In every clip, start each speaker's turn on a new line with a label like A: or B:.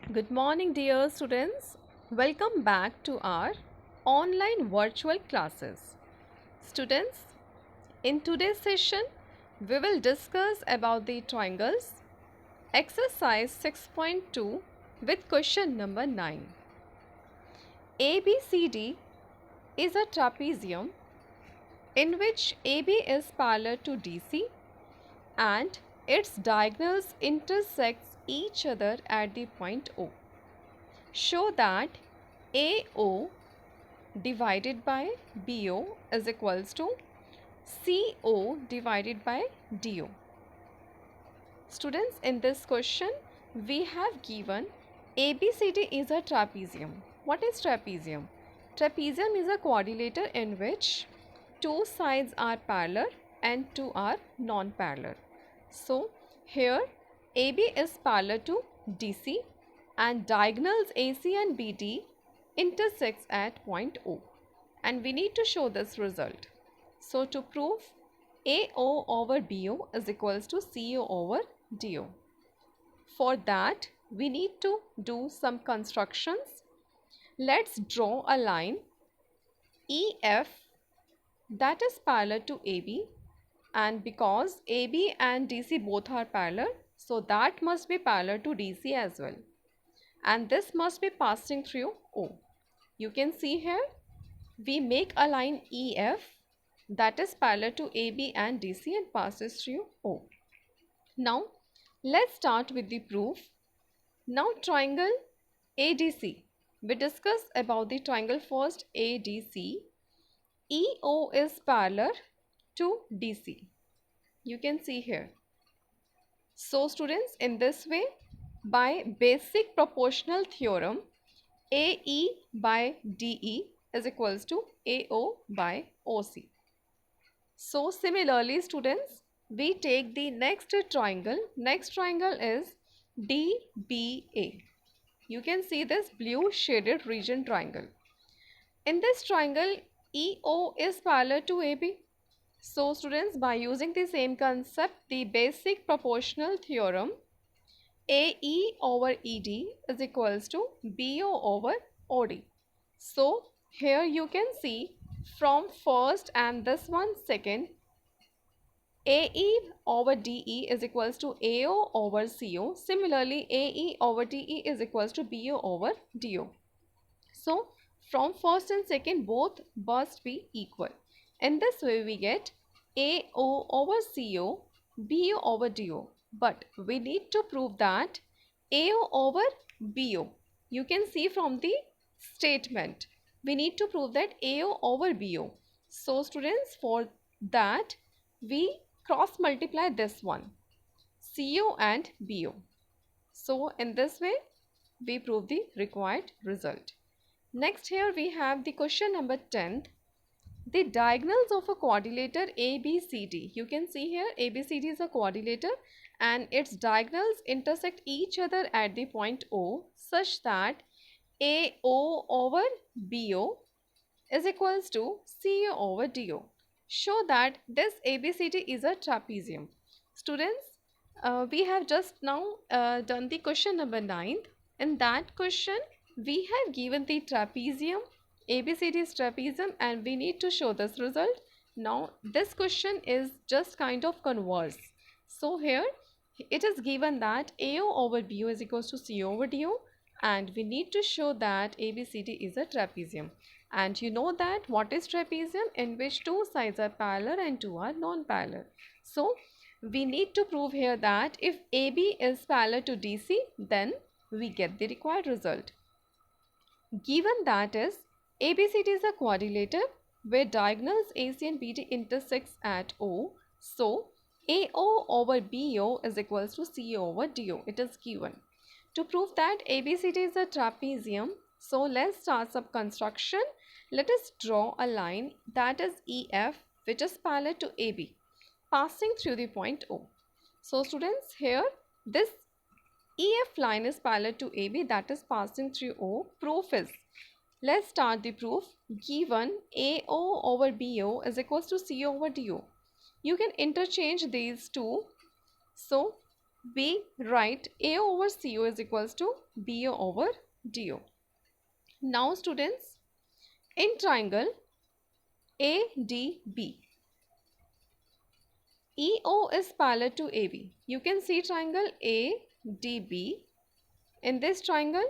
A: Good morning, dear students. Welcome back to our online virtual classes. Students, in today's session, we will discuss about the triangles, exercise 6.2 with question number 9. ABCD is a trapezium in which AB is parallel to DC and its diagonals intersects each other at the point O. Show that AO divided by BO is equals to CO divided by DO. Students, in this question, we have given ABCD is a trapezium. What is trapezium? Trapezium is a quadrilateral in which two sides are parallel and two are non-parallel. So, here AB is parallel to DC and diagonals AC and BD intersects at point O, and we need to show this result. So, to prove AO over BO is equals to CO over DO. For that, we need to do some constructions. Let's draw a line EF that is parallel to AB, and because AB and DC both are parallel, so that must be parallel to DC as well, and this must be passing through O. You can see here we make a line EF that is parallel to AB and DC and passes through O. Now let's start with the proof. Now triangle ADC. We discuss about the triangle first. ADC. EO is parallel to DC. You can see here. So students, in this way, by basic proportional theorem, AE by DE is equals to AO by OC. So similarly students, we take the next triangle. Next triangle is DBA. You can see this blue shaded region triangle. In this triangle, EO is parallel to AB. So students, by using the same concept, the basic proportional theorem, AE over ED is equals to BO over OD. So here you can see from first and this one second, AE over DE is equals to AO over CO. Similarly, AE over DE is equals to BO over DO. So from first and second both must be equal. In this way we get AO over CO, BO over DO. But we need to prove that AO over BO. You can see from the statement. We need to prove that AO over BO. So students, for that we cross multiply this one, CO and BO. So in this way we prove the required result. Next, here we have the question number 10. The diagonals of a quadrilateral ABCD. You can see here ABCD is a quadrilateral and its diagonals intersect each other at the point O such that AO over BO is equals to CO over DO. Show that this ABCD is a trapezium. Students, we have just now done the question number 9. In that question, we have given the trapezium, ABCD is trapezium, and we need to show this result. Now, this question is just kind of converse. So, here it is given that AO over BO is equals to CO over DO, and we need to show that ABCD is a trapezium. And you know that what is trapezium, in which two sides are parallel and two are non-parallel. So, we need to prove here that if AB is parallel to DC, then we get the required result. Given that is ABCD is a quadrilateral where diagonals AC and BD intersects at O, so AO over BO is equals to CO over DO. It is given. To prove that ABCD is a trapezium, so let's start some construction. Let us draw a line that is EF which is parallel to AB passing through the point O. So students, here this EF line is parallel to AB that is passing through O. Proof is, let's start the proof. Given AO over BO is equals to CO over DO. You can interchange these two. So we write A over CO is equals to BO over DO. Now students, in triangle ADB, EO is parallel to AB. You can see triangle ADB. In this triangle,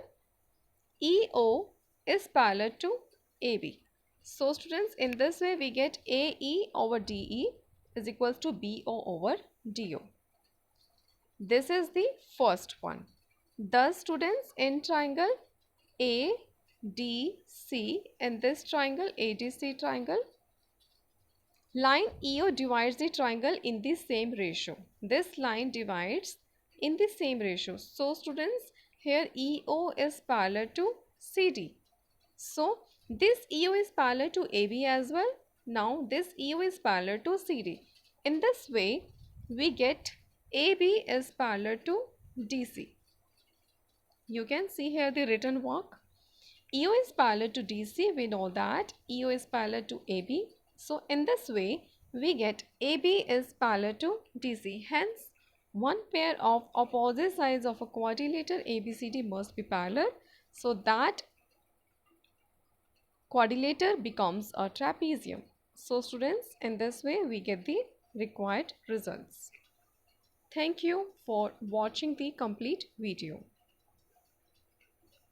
A: EO is parallel to AB. So students, in this way we get AE over DE is equals to BO over DO. This is the first one. Thus students, in triangle ADC, in this triangle ADC triangle, line EO divides the triangle in the same ratio. This line divides in the same ratio. So students, here EO is parallel to CD. So this EO is parallel to AB as well. Now this EO is parallel to CD. In this way, we get AB is parallel to DC. You can see here the written work. EO is parallel to DC. We know that EO is parallel to AB. So in this way, we get AB is parallel to DC. Hence, one pair of opposite sides of a quadrilateral ABCD must be parallel, so that quadrilateral becomes a trapezium. So students, in this way we get the required results. Thank you for watching the complete video.